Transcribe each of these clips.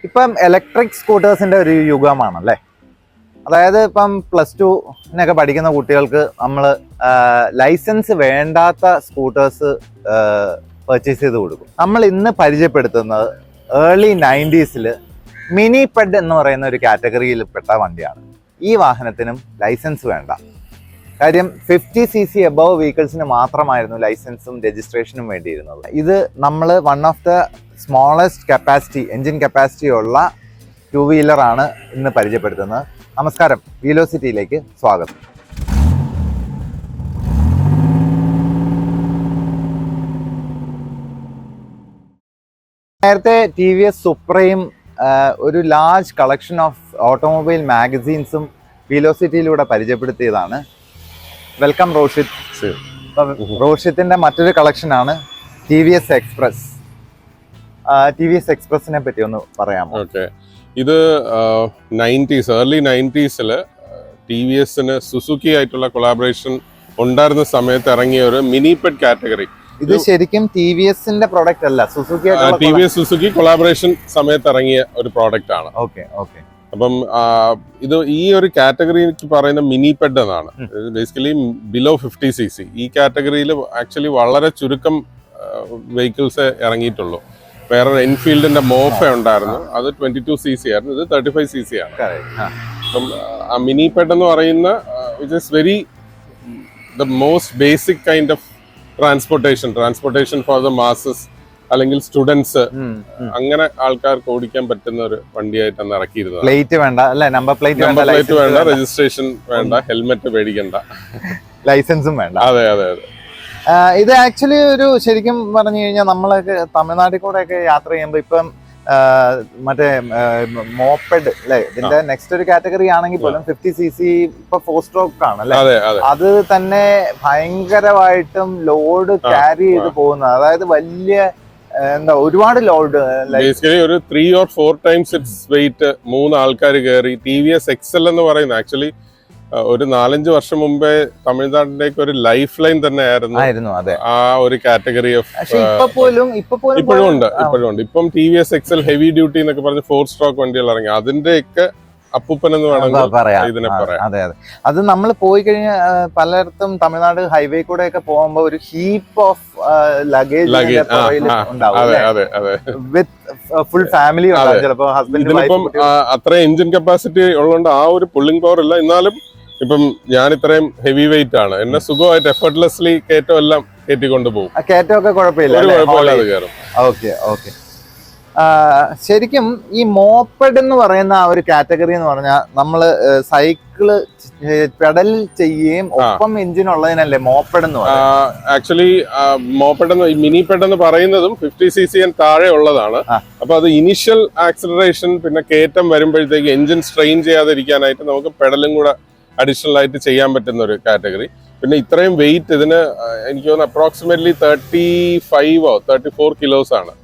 ഇപ്പം ഇലക്ട്രിക് സ്കൂട്ടേഴ്സിന്റെ ഒരു യുഗമാണല്ലേ. അതായത് ഇപ്പം +2 പഠിക്കുന്ന കുട്ടികൾക്ക് നമ്മൾ ലൈസൻസ് വേണ്ടാത്ത സ്കൂട്ടേഴ്സ് പർച്ചേസ് ചെയ്ത് കൊടുക്കും. നമ്മൾ ഇന്ന് പരിചയപ്പെടുത്തുന്നത് ഏർലി 90s മിനി പെഡ് എന്ന് പറയുന്ന ഒരു കാറ്റഗറിയിൽ പെട്ട വണ്ടിയാണ്. ഈ വാഹനത്തിനും ലൈസൻസ് വേണ്ട. കാര്യം 50cc എബവ് വെഹിക്കിൾസിന് മാത്രമായിരുന്നു ലൈസൻസും രജിസ്ട്രേഷനും വേണ്ടിയിരുന്നത്. ഇത് നമ്മൾ one of the smallest capacity engine capacity ഉള്ള 2-വീലറാണ് ഇന്ന് പരിചയപ്പെടുത്തുന്നത്. നമസ്കാരം, വീലോസിറ്റിയിലേക്ക് സ്വാഗതം. നേരത്തെ TVS സുപ്രയും ഒരു ലാർജ് കളക്ഷൻ ഓഫ് ഓട്ടോമൊബൈൽ മാഗസീൻസും വീലോസിറ്റിയിലൂടെ പരിചയപ്പെടുത്തിയതാണ്. വെൽക്കം റോഷിത്. റോഷിത്തിന്റെ മറ്റൊരു കളക്ഷനാണ് TVS എക്സ്പ്രസ്. TVS എക്സ്പ്രസിനെ പറ്റി ഒന്ന് പറയാമോ? ഓക്കെ, ഇത് ഏർലി 90s TVSന് സുസുക്കി ആയിട്ടുള്ള കൊളാബറേഷൻ ഉണ്ടായിരുന്ന സമയത്ത് ഇറങ്ങിയ ഒരു മിനി പെഡ് കാറ്റഗറി. ഇത് ശരിക്കും TVSന്റെ പ്രോഡക്റ്റ് അല്ല, TVS സുസുക്കി കൊളാബറേഷൻ സമയത്ത് ഇറങ്ങിയ ഒരു പ്രോഡക്റ്റ് ആണ്. Okay okay. അപ്പം ഇത് ഈ ഒരു കാറ്റഗറിക്ക് പറയുന്ന മിനി പെഡ് എന്നാണ്. Basically below 50cc. ഈ കാറ്റഗറിയിൽ ആക്ച്വലി വളരെ ചുരുക്കം വെഹിക്കിൾസ് ഇറങ്ങിയിട്ടുള്ളൂ. വേറെ എൻഫീൽഡിന്റെ മോഫ ഉണ്ടായിരുന്നു, അത് 22cc ആയിരുന്നു. ഇത് 35cc ആണ്. അപ്പം ആ മിനി പെഡ് എന്ന് പറയുന്ന which is very the most basic kind of transportation for the masses, അല്ലെങ്കിൽ സ്റ്റുഡൻസ്, അങ്ങനെ ആൾക്കാർക്ക് ഓടിക്കാൻ പറ്റുന്ന ഒരു വണ്ടിയായിട്ടാണ് ഇറക്കിയിരുന്നത്. പ്ലേറ്റ് വേണ്ട അല്ലെ, നമ്പർ പ്ലേറ്റ് വേണ്ട, രജിസ്ട്രേഷൻ വേണ്ട, ഹെൽമെറ്റ് പേടിക്കണ്ട, ലൈസൻസും വേണ്ട. അതെ അതെ അതെ. ഇത് ആക്ച്വലി ഒരു ശരിക്കും പറഞ്ഞു കഴിഞ്ഞാൽ നമ്മളൊക്കെ തമിഴ്നാട്ടിൽ കൂടെ ഒക്കെ യാത്ര ചെയ്യുമ്പോൾ ഇപ്പം മറ്റേ മോപ്പഡ് അല്ലെ, ഇതിന്റെ നെക്സ്റ്റ് ഒരു കാറ്റഗറി ആണെങ്കിൽ പോലും 50cc ഇപ്പൊ 4-stroke ആണ് അല്ലെ, അത് തന്നെ ഭയങ്കരമായിട്ടും ലോഡ് ക്യാരി ചെയ്ത് പോകുന്നത്. അതായത് വലിയ എന്താ ഒരുപാട് ലോഡ്, ബേസിക്കലി ഒരു 3 or 4 times ഇറ്റ്സ് വെയിറ്റ് 3 ആൾക്കാർ കയറി. TVS XL എന്ന് പറയുന്നത് ആക്ച്വലി ഒരു 4-5 വർഷം മുമ്പേ തമിഴ്നാട്ടിലേക്ക് ഒരു ലൈഫ് ലൈൻ തന്നെ ആയിരുന്നു ആ ഒരു കാറ്റഗറി ഓഫ്. ഇപ്പോഴും ഉണ്ട്. ഇപ്പം TVS XL ഹെവി ഡ്യൂട്ടി എന്നൊക്കെ പറഞ്ഞ് 4-stroke വണ്ടികൾ ഇറങ്ങി. അതിന്റെയൊക്കെ അപ്പൂപ്പൻ എന്ന് വേണമെങ്കിൽ ഇതിനെ പറയാം. അതെ അതെ. അത് നമ്മൾ പോയി കഴിഞ്ഞാൽ പലയിടത്തും തമിഴ്നാട് ഹൈവേ കൂടെ ഒക്കെ പോകുമ്പോ ഒരു heap of luggage full family ചിലപ്പോ ഇതിനിപ്പം അത്ര എഞ്ചിൻ കപ്പാസിറ്റി ഉള്ളതുകൊണ്ട് ആ ഒരു പുള്ളിംഗ് പവർ ഇല്ല. എന്നാലും ഇപ്പം ഞാൻ ഇത്രയും ഹെവി വെയിറ്റ് ആണ്, എന്നെ സുഖമായിട്ട് എഫർട്ട്ലെസ്ലി കയറ്റം എല്ലാം കയറ്റിക്കൊണ്ട് പോകും. കയറ്റമൊക്കെ കുഴപ്പമില്ലാതെ കയറും. Okay okay. ശരിക്കും ഈ മോപ്പഡ് എന്ന് പറയുന്ന ആ ഒരു കാറ്റഗറി എന്ന് പറഞ്ഞാൽ നമ്മള് സൈക്കിള് പെഡൽ ചെയ്യുകയും ഒപ്പം എഞ്ചിൻ ഉള്ളതിനല്ലേ മോപ്പഡ് എന്ന് പറയുന്നത്. ആക്ച്വലി മോപ്പഡ് എന്ന് മിനി പെഡ് എന്ന് പറയുന്നതും 50cc താഴെ ഉള്ളതാണ്. അപ്പൊ അത് ഇനിഷ്യൽ ആക്സിലറേഷൻ പിന്നെ കയറ്റം വരുമ്പോഴത്തേക്ക് എഞ്ചിൻ സ്ട്രെയിൻ ചെയ്യാതിരിക്കാനായിട്ട് നമുക്ക് പെഡലും കൂടെ അഡീഷണൽ ആയിട്ട് ചെയ്യാൻ പറ്റുന്ന ഒരു കാറ്റഗറി. പിന്നെ ഇത്രയും വെയിറ്റ് ഇതിന് എനിക്ക് തോന്നുന്നു അപ്രോക്സിമേറ്റ്ലി 35-34 kilos ആണ്.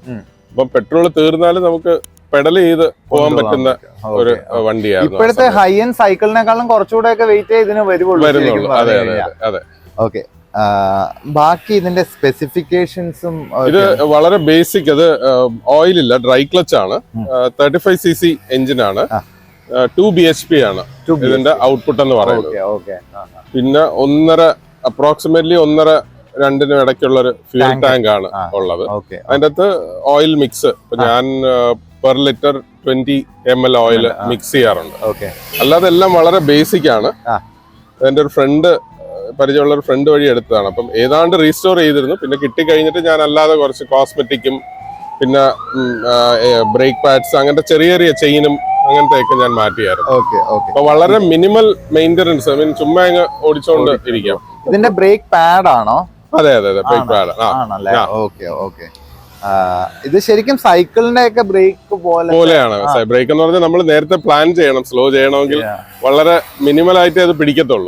അപ്പം പെട്രോൾ തീർന്നാലും നമുക്ക് പെഡൽ ചെയ്ത് പോകാൻ പറ്റുന്ന ഒരു വണ്ടിയാണ്. ഇപ്പോഴത്തെ ഹൈ എൻഡ് സൈക്കിളിനെക്കാളും കുറച്ചുകൂടെ ഒക്കെ വെയിറ്റ് ഇതിന് വരുന്നുള്ളൂ. അതെ അതെ അതെ. ഓക്കെ. ബാക്കി ഇതിന്റെ സ്പെസിഫിക്കേഷൻസും ഇത് വളരെ ബേസിക്. അത് ഓയിൽ ഇല്ല, ഡ്രൈ ക്ലച്ച് ആണ്, 35cc എഞ്ചിൻ ആണ്, 2 bhp ആണ് ഇതിന്റെ ഔട്ട്പുട്ട് എന്ന് പറയുന്നത്. പിന്നെ അപ്രോക്സിമേറ്റ്ലി 1.5-2 ഇടയ്ക്കുള്ള ഒരു ഫ്യൂൽ ടാങ്ക് ആണ് ഉള്ളത്. അതിന്റെ അകത്ത് ഓയിൽ മിക്സ് ഇപ്പൊ ഞാൻ per litre 20 ml oil mix ചെയ്യാറുണ്ട്. അല്ലാതെ എല്ലാം വളരെ ബേസിക് ആണ്. എന്റെ ഒരു പരിചയമുള്ള ഒരു ഫ്രണ്ട് വഴി എടുത്തതാണ്. അപ്പം ഏതാണ്ട് റീസ്റ്റോർ ചെയ്തിരുന്നു. പിന്നെ കിട്ടിക്കഴിഞ്ഞിട്ട് ഞാൻ അല്ലാതെ കുറച്ച് കോസ്മെറ്റിക്കും പിന്നെ ബ്രേക്ക് പാഡ്സ് അങ്ങനത്തെ ചെറിയ ചെറിയ ചെയിനും അങ്ങനത്തെയൊക്കെ ഞാൻ മാറ്റിയായിരുന്നു. അപ്പൊ വളരെ മിനിമൽ മെയിൻ്റനൻസ്, ഐ മീൻ ചുമ്മാ അങ്ങ് ഓടിച്ചോണ്ട് ഇരിക്കാം. ഇതിന്റെ ബ്രേക്ക് പാഡ് ആണോ? അതെ അതെ അതെ, ബ്രേക്ക് പാഡ് ആണല്ലേ. Okay okay. ഇത് ശരിക്കും സൈക്കിളിന്റെ ഒക്കെ ബ്രേക്ക് പോലെയാണ്. ബ്രേക്ക് എന്ന് പറഞ്ഞാൽ നമ്മൾ നേരത്തെ പ്ലാൻ ചെയ്യണം. സ്ലോ ചെയ്യണമെങ്കിൽ വളരെ മിനിമൽ ആയിട്ട് അത് പിടിക്കത്തുള്ളൂ.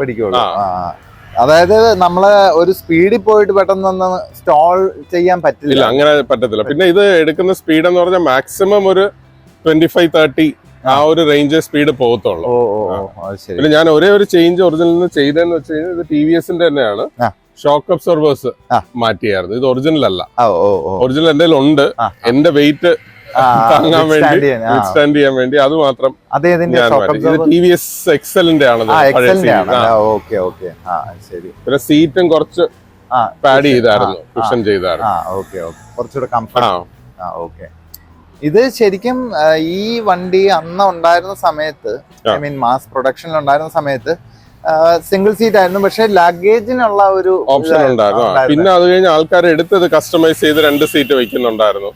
അതായത് നമ്മള് ഒരു സ്പീഡിൽ പോയിട്ട് പെട്ടെന്ന് സ്റ്റോൾ ചെയ്യാൻ പറ്റില്ല. അങ്ങനെ പറ്റത്തില്ല. പിന്നെ ഇത് എടുക്കുന്ന സ്പീഡ് എന്ന് പറഞ്ഞാൽ മാക്സിമം ഒരു 25-30 ആ ഒരു റേഞ്ച് സ്പീഡ് പോകത്തുള്ളൂ. പിന്നെ ഞാൻ ഒരേ ഒരു ചേഞ്ച് ഒറിജിനൽ ചെയ്തതെന്ന് വെച്ച് കഴിഞ്ഞാൽ ഇത് TVSന്റെ തന്നെയാണ്. ഷോക്ക് അബ്സോർവേഴ്സ് മാറ്റിയായിരുന്നു. ഇത് ഒറിജിനൽ അല്ല. ഒറിജിനൽ എന്റെ ഉണ്ട്. എന്റെ വെയിറ്റ് താങ്ങാൻ വേണ്ടി സ്റ്റാൻഡ് ചെയ്യാൻ വേണ്ടി അത് മാത്രം ഞാൻ മാറ്റി. ഇത് TVS എക്സലിന്റെ ആണ്. പിന്നെ സീറ്റും കുറച്ച് പാഡ് ചെയ്തായിരുന്നു, കുഷൻ ചെയ്തായിരുന്നു. കുറച്ചുകൂടെ കംഫർട്ട്. ഇത് ശരിക്കും ഈ വണ്ടി അന്ന് ഉണ്ടായിരുന്ന സമയത്ത്, ഐ മീൻ മാസ് പ്രൊഡക്ഷനിൽ ഉണ്ടായിരുന്ന സമയത്ത് സിംഗിൾ സീറ്റ് ആയിരുന്നു, പക്ഷെ ലഗേജിനുള്ള ഒരു ഓപ്ഷൻ ഉണ്ടായിരുന്നു. പിന്നെ അത് കഴിഞ്ഞ് ആൾക്കാർ എടുത്തത് കസ്റ്റമൈസ് ചെയ്ത് 2 സീറ്റ് വെക്കുന്നുണ്ടായിരുന്നു.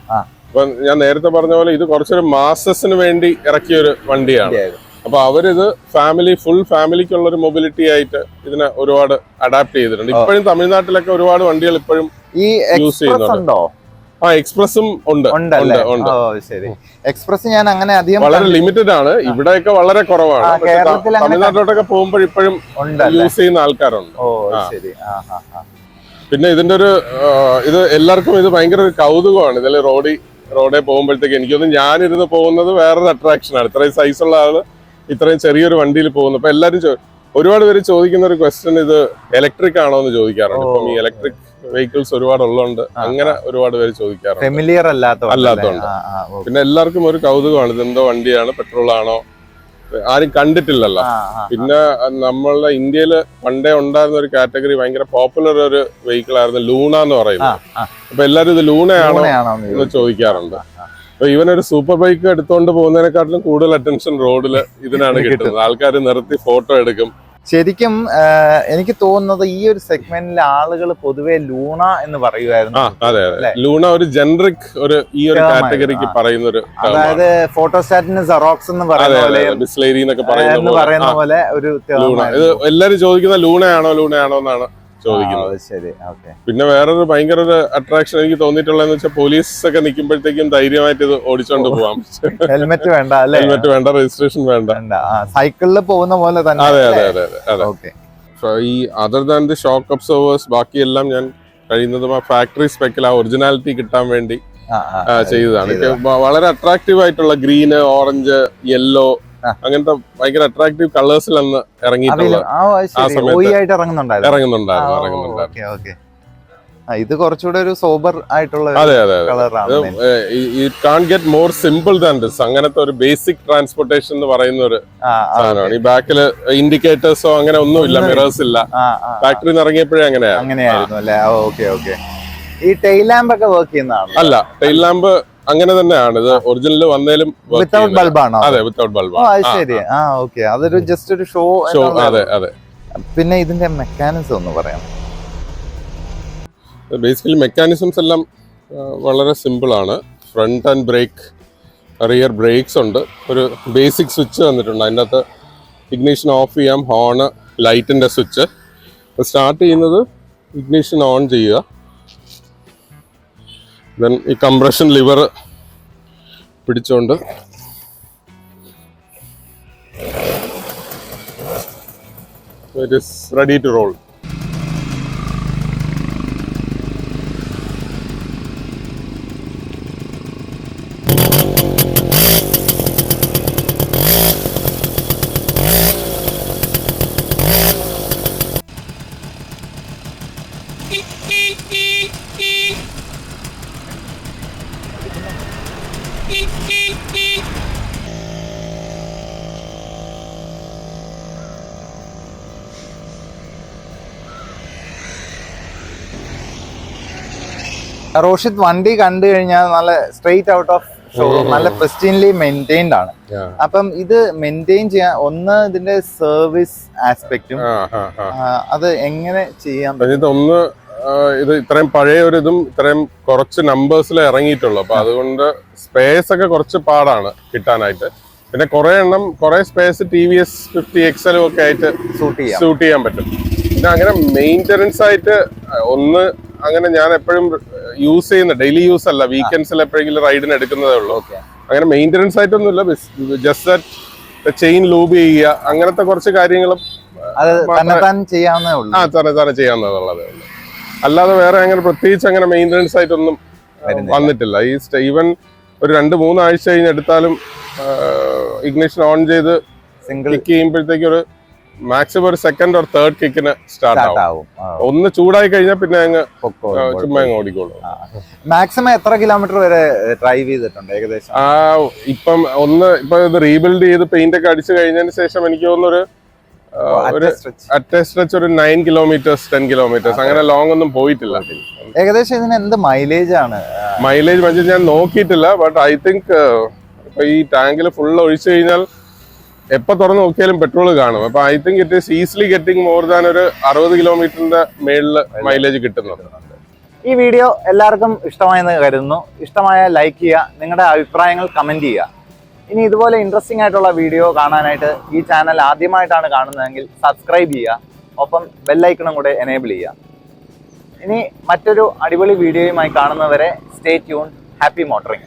അപ്പൊ ഞാൻ നേരത്തെ പറഞ്ഞ പോലെ ഇത് കുറച്ചൊരു മാസസിന് വേണ്ടി ഇറക്കിയ ഒരു വണ്ടിയാണ്. അപ്പൊ അവരിത് ഫുൾ ഫാമിലിക്കുള്ള ഒരു മൊബിലിറ്റി ആയിട്ട് ഇതിനെ ഒരുപാട് അഡാപ്റ്റ് ചെയ്തിട്ടുണ്ട്. ഇപ്പോഴും തമിഴ്നാട്ടിലൊക്കെ ഒരുപാട് വണ്ടികൾ ഇപ്പോഴും യൂസ് ചെയ്യുന്നുണ്ട്. എക്സ്പ്രസും ഉണ്ട്. എക്സ്പ്രസ് ഞാൻ അങ്ങനെ അധികം വളരെ ലിമിറ്റഡ് ആണ്. ഇവിടെയൊക്കെ വളരെ കുറവാണ്. തമിഴ്നാട്ടിലോട്ടൊക്കെ പോകുമ്പോൾ ഇപ്പോഴും യൂസ് ചെയ്യുന്ന ആൾക്കാരുണ്ട്. പിന്നെ ഇതിന്റെ ഒരു ഇത് എല്ലാവർക്കും ഇത് ഭയങ്കര ഒരു കൗതുകമാണ്. ഇതിൽ റോഡേ പോകുമ്പോഴത്തേക്ക് എനിക്കൊന്നും ഞാനിരുന്ന് പോകുന്നത് വേറൊരു അട്രാക്ഷനാണ്. ഇത്രയും സൈസുള്ള ആള് ഇത്രയും ചെറിയൊരു വണ്ടിയിൽ പോകുന്നു. അപ്പൊ എല്ലാരും ഒരുപാട് പേര് ചോദിക്കുന്ന ഒരു ക്വസ്റ്റ്യൻ, ഇത് ഇലക്ട്രിക് ആണോ എന്ന് ചോദിക്കാറുണ്ട്. ഇപ്പം ഈ ഇലക്ട്രിക് വെഹിക്കിൾസ് ഒരുപാട് ഉള്ളതുകൊണ്ട് അങ്ങനെ ഒരുപാട് പേര് ചോദിക്കാറുണ്ട്. ഫെമിലിയർ അല്ലാത്തതുകൊണ്ട്. പിന്നെ എല്ലാവർക്കും ഒരു കൗതുകമാണ്, ഇതെന്തോ വണ്ടിയാണ്, പെട്രോൾ ആണോ, ആരും കണ്ടിട്ടില്ലല്ലോ. പിന്നെ നമ്മളുടെ ഇന്ത്യയിൽ പണ്ടേ ഉണ്ടായിരുന്ന ഒരു കാറ്റഗറി, ഭയങ്കര പോപ്പുലർ ഒരു വെഹിക്കിൾ ആയിരുന്നു ലൂണ എന്ന് പറയുന്നത്. അപ്പൊ എല്ലാരും ഇത് ലൂണയാണോ എന്ന് ചോദിക്കാറുണ്ട്. അപ്പൊ ഇവനൊരു സൂപ്പർ ബൈക്ക് എടുത്തോണ്ട് പോകുന്നതിനെക്കാട്ടിലും കൂടുതൽ അറ്റൻഷൻ റോഡില് ഇതിനാണ് കിട്ടുന്നത്. ആൾക്കാർ നിർത്തി ഫോട്ടോ എടുക്കും. ശരിക്കും എനിക്ക് തോന്നുന്നത് ഈ ഒരു സെഗ്മെന്റിലെ ആളുകൾ പൊതുവെ ലൂണ എന്ന് പറയുമായിരുന്നു. അതെ അതെ, ലൂണ ഒരു ജനറിക് ഈ ഒരു കാറ്റഗറിക്ക് പറയുന്ന ഒരു, അതായത് ഫോട്ടോസ്റ്റാറ്റിന് സെറോക്സ് എന്ന് പറയുന്ന പോലെ ഒരു ലൂണ. ഇത് എല്ലാരും ചോദിക്കുന്ന ലൂണയാണോ എന്നാണ് ചോദിക്കുന്നത്. ശരി, പിന്നെ വേറൊരു ഭയങ്കര ഒരു അട്രാക്ഷൻ എനിക്ക് തോന്നിയിട്ടുള്ളതെന്ന് വെച്ചാൽ പോലീസ് ഒക്കെ നിൽക്കുമ്പോഴത്തേക്കും ധൈര്യമായിട്ട് ഇത് ഓടിച്ചോണ്ട് പോവാം. ഹെൽമെറ്റ് വേണ്ട, രജിസ്ട്രേഷൻ വേണ്ട, സൈക്കിളിൽ പോകുന്ന പോലെ തന്നെ. അതെ. ഈ അതർ ദാൻ ദി ഷോക്ക് അബ്സോർവേഴ്സ് ബാക്കിയെല്ലാം ഞാൻ കഴിയുന്നതും ആ ഫാക്ടറി സ്പെക്കിൽ ആ ഒറിജിനാലിറ്റി കിട്ടാൻ വേണ്ടി ചെയ്തതാണ്. വളരെ അട്രാക്റ്റീവ് ആയിട്ടുള്ള ഗ്രീന്, ഓറഞ്ച്, യെല്ലോ, അങ്ങനത്തെ ഭയങ്കര അട്രാക്റ്റീവ് കളേഴ്സിലന്ന് ഇറങ്ങിയിട്ടുള്ളത്. ഇത് കുറച്ചുകൂടെ ഒരു സോബർ ആയിട്ടുള്ള കളറാണ്. It can get more simple than this. അങ്ങനത്തെ ഒരു ബേസിക് ട്രാൻസ്പോർട്ടേഷൻ എന്ന് പറയുന്ന ഒരു സാധനമാണ്. ഈ ബാക്കില് ഇൻഡിക്കേറ്റേഴ്സോ അങ്ങനെ ഒന്നുമില്ല, മിറേഴ്സ് ഇല്ല. ഫാക്ടറിയിൽ നിന്ന് ഇറങ്ങിയപ്പോഴേ അങ്ങനെയായിരുന്നു അല്ലേ? ഈ ടെയിൽ ലാമ്പ് ഒക്കെ വർക്ക് ചെയ്യുന്നതാണ്? അല്ല, ടെയിൽ ലാമ്പ് അങ്ങനെ തന്നെയാണ്. ഇത് ഒറിജിനൽ വന്നേലും വിത്തൗട്ട് ബൾബാണോ? അതെ, വിത്തൗട്ട് ബൾബ്. ശരി, അതൊരു ജസ്റ്റ് ഒരു ഷോ. അതെ. പിന്നെ ഇതിന്റെ മെക്കാനിസം ഒന്ന് പറയാം. ബേസിക്കലി മെക്കാനിസംസ് എല്ലാം വളരെ സിമ്പിൾ ആണ്. Front and brake, rear brakes ഉണ്ട്. ഒരു ബേസിക് സ്വിച്ച് വന്നിട്ടുണ്ട്. അതിൻ്റെ അകത്ത് ഇഗ്നീഷൻ ഓഫ് ചെയ്യാം, ഹോണ്, ലൈറ്റിന്റെ സ്വിച്ച്. സ്റ്റാർട്ട് ചെയ്യുന്നത് ഇഗ്നീഷൻ ഓൺ ചെയ്യുക. ദെൻ ഈ കംപ്രഷൻ ലിവർ പിടിച്ചോണ്ട് it is ready to roll. Roshith വണ്ടി കണ്ടു കഴിഞ്ഞാൽ നല്ല സ്ട്രെയിറ്റ് ഔട്ട് ഓഫ് ഷോറൂം, നല്ല പ്രിസ്റ്റീൻലി മെയിൻറ്റെയിൻഡ് ആണ്. അപ്പം ഇത് മെയിൻറ്റെയിൻ ചെയ്യാൻ ഇതിന്റെ സർവീസ് ആസ്പെക്റ്റും അത് എങ്ങനെ ചെയ്യാൻ പറ്റും? ഇത് ഇത്രയും പഴയ ഒരു ഇതും ഇത്രയും കുറച്ച് നമ്പേഴ്സിൽ ഇറങ്ങിയിട്ടുള്ളൂ. അപ്പൊ അതുകൊണ്ട് സ്പേസ് ഒക്കെ കുറച്ച് പാടാണ് കിട്ടാനായിട്ട്. പിന്നെ കുറെ സ്പേസ് TVS 50 XL ഒക്കെ ആയിട്ട് ഷൂട്ട് ചെയ്യാൻ പറ്റും. പിന്നെ അങ്ങനെ മെയിൻ്റനൻസ് ആയിട്ട് അങ്ങനെ ഞാൻ എപ്പോഴും യൂസ് ചെയ്യുന്ന ഡെയിലി യൂസ് അല്ല, വീക്കെൻഡ്സിൽ എപ്പോഴെങ്കിലും റൈഡിന് എടുക്കുന്നതേ ഉള്ളൂ. അങ്ങനെ മെയിൻ്റനൻസ് ആയിട്ടൊന്നുമില്ല. ജസ്റ്റ് ദാറ്റ് ചെയിൻ ലൂബ് ചെയ്യുക, അങ്ങനത്തെ കുറച്ച് കാര്യങ്ങളും തന്നെ ചെയ്യാവുന്നതുള്ളതേ ഉള്ളൂ. അല്ലാതെ വേറെ അങ്ങനെ പ്രത്യേകിച്ച് അങ്ങനെ മെയിൻ്റനൻസ് ആയിട്ടൊന്നും വന്നിട്ടില്ല. ഈവൻ ഒരു 2-3 ആഴ്ച കഴിഞ്ഞ് എടുത്താലും ഇഗ്നിഷൻ ഓൺ ചെയ്ത് ക്ലിക്ക് ചെയ്യുമ്പോഴത്തേക്ക് ഒരു മാക്സിമം ഒരു സെക്കൻഡ് ഓർ തേർഡ് കിക്കിന് സ്റ്റാർട്ട് ആവും. ആവും. ഒന്ന് ചൂടായി കഴിഞ്ഞാൽ പിന്നെ അങ്ങ് ചുമ്മാ അങ്ങ് ഓടിക്കോളൂ. മാക്സിമം എത്ര കിലോമീറ്റർ വരെ ഡ്രൈവ് ചെയ്തിട്ടുണ്ട് ഏകദേശം? ഇപ്പൊ ഇത് റീബിൽഡ് ചെയ്ത് പെയിന്റ് ഒക്കെ അടിച്ചു കഴിഞ്ഞതിന് ശേഷം എനിക്ക് തോന്നുന്നു അറ്റ് സ്ട്രെച്ച് ഒരു 9 കിലോമീറ്റേഴ്സ് 10 കിലോമീറ്റേഴ്സ് അങ്ങനെ ലോങ് ഒന്നും പോയിട്ടില്ല. ഏകദേശം ഇതിന് എന്ത് മൈലേജ് ആണ്? മൈലേജ് ഞാൻ നോക്കിയിട്ടില്ല. ബട്ട് ഐ തിങ്ക് ഇപ്പൊ ഈ ടാങ്കിൽ ഫുൾ ഒഴിച്ചു കഴിഞ്ഞാൽ എപ്പോ തുറന്ന് നോക്കിയാലും പെട്രോൾ കാണും. അപ്പൊ I think it is easily getting more than ഒരു 60 കിലോമീറ്ററിന്റെ മേളില് മൈലേജ് കിട്ടുന്നുണ്ട്. ഈ വീഡിയോ എല്ലാവർക്കും ഇഷ്ടമായെന്ന് കരുതുന്നു. ഇഷ്ടമായ ലൈക്ക് ചെയ്യുക, നിങ്ങളുടെ അഭിപ്രായങ്ങൾ കമന്റ് ചെയ്യുക. ഇനി ഇതുപോലെ ഇൻട്രസ്റ്റിംഗ് ആയിട്ടുള്ള വീഡിയോ കാണാനായിട്ട് ഈ ചാനൽ ആദ്യമായിട്ടാണ് കാണുന്നതെങ്കിൽ സബ്സ്ക്രൈബ് ചെയ്യുക, ഒപ്പം ബെല്ലൈക്കണും കൂടെ എനേബിൾ ചെയ്യുക. ഇനി മറ്റൊരു അടിപൊളി വീഡിയോയുമായി കാണുന്നവരെ സ്റ്റേ ട്യൂൺ. Happy motoring.